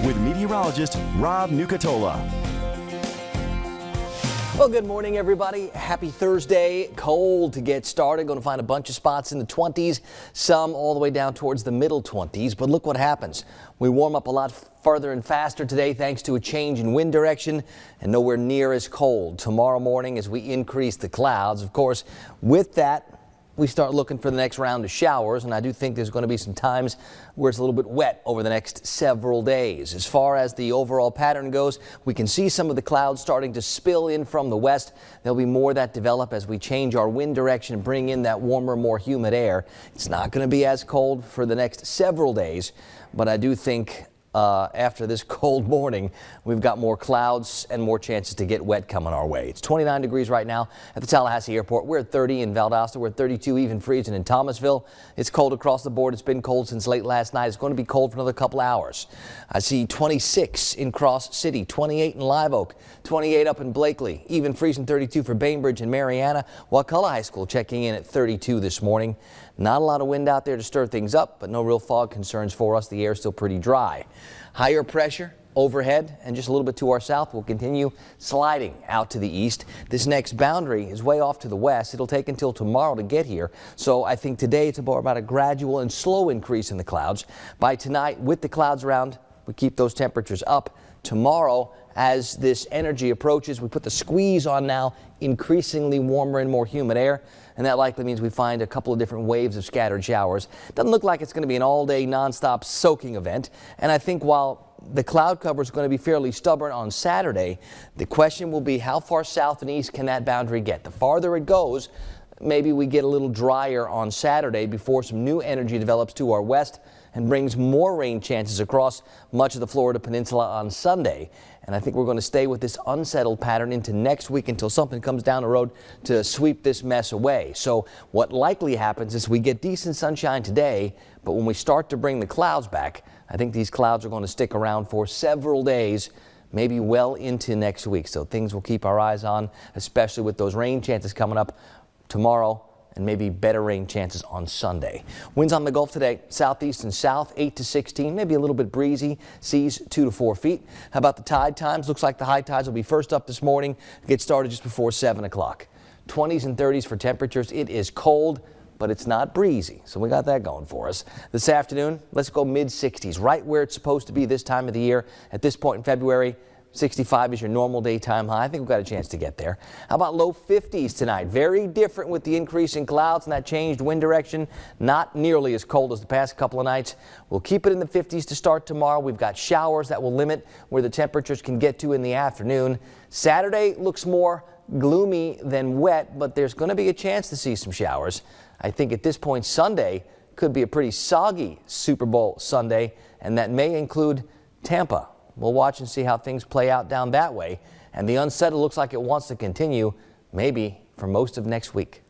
with meteorologist Rob Nucatola. Well, good morning, everybody. Happy Thursday. Cold to get started. Going to find a bunch of spots in the 20s, some all the way down towards the middle 20s. But look what happens. We warm up a lot farther and faster today thanks to a change in wind direction and nowhere near as cold tomorrow morning as we increase the clouds. Of course, with that, we start looking for the next round of showers, and I do think there's going to be some times where it's a little bit wet over the next several days. As far as the overall pattern goes, we can see some of the clouds starting to spill in from the west. There'll be more that develop as we change our wind direction and bring in that warmer, more humid air. It's not going to be as cold for the next several days, but I do think after this cold morning, we've got more clouds and more chances to get wet coming our way. It's 29 degrees right now at the Tallahassee airport. We're at 30 in Valdosta. We're at 32, even freezing in Thomasville. It's cold across the board. It's been cold since late last night. It's going to be cold for another couple hours. I see 26 in Cross City, 28 in Live Oak, 28 up in Blakely, even freezing 32 for Bainbridge and Mariana. Wakulla High School checking in at 32 this morning. Not a lot of wind out there to stir things up, but no real fog concerns for us. The air is still pretty dry. Higher pressure overhead and just a little bit to our south will continue sliding out to the east. This next boundary is way off to the west. It'll take until tomorrow to get here. So I think today it's about a gradual and slow increase in the clouds. By tonight, with the clouds around, we keep those temperatures up. Tomorrow, as this energy approaches, we put the squeeze on now, increasingly warmer and more humid air. And that likely means we find a couple of different waves of scattered showers. Doesn't look like it's going to be an all-day nonstop soaking event. And I think while the cloud cover is going to be fairly stubborn on Saturday, the question will be how far south and east can that boundary get? The farther it goes, maybe we get a little drier on Saturday before some new energy develops to our west and brings more rain chances across much of the Florida Peninsula on Sunday. And I think we're going to stay with this unsettled pattern into next week until something comes down the road to sweep this mess away. So what likely happens is we get decent sunshine today, but when we start to bring the clouds back, I think these clouds are going to stick around for several days, maybe well into next week. So things we'll keep our eyes on, especially with those rain chances coming up tomorrow and maybe better rain chances on Sunday. Winds on the Gulf today, southeast and south, 8 to 16, maybe a little bit breezy, seas 2 to 4 feet. How about the tide times? Looks like the high tides will be first up this morning, get started just before 7 o'clock. 20s and 30s for temperatures. It is cold, but it's not breezy, so we got that going for us. This afternoon, let's go mid-60s, right where it's supposed to be this time of the year. At this point in February, 65 is your normal daytime high. I think we've got a chance to get there. How about low 50s tonight? Very different with the increase in clouds and that changed wind direction. Not nearly as cold as the past couple of nights. We'll keep it in the 50s to start tomorrow. We've got showers that will limit where the temperatures can get to in the afternoon. Saturday looks more gloomy than wet, but there's going to be a chance to see some showers. I think at this point Sunday could be a pretty soggy Super Bowl Sunday, and that may include Tampa. We'll watch and see how things play out down that way. And the unsettled looks like it wants to continue, maybe for most of next week.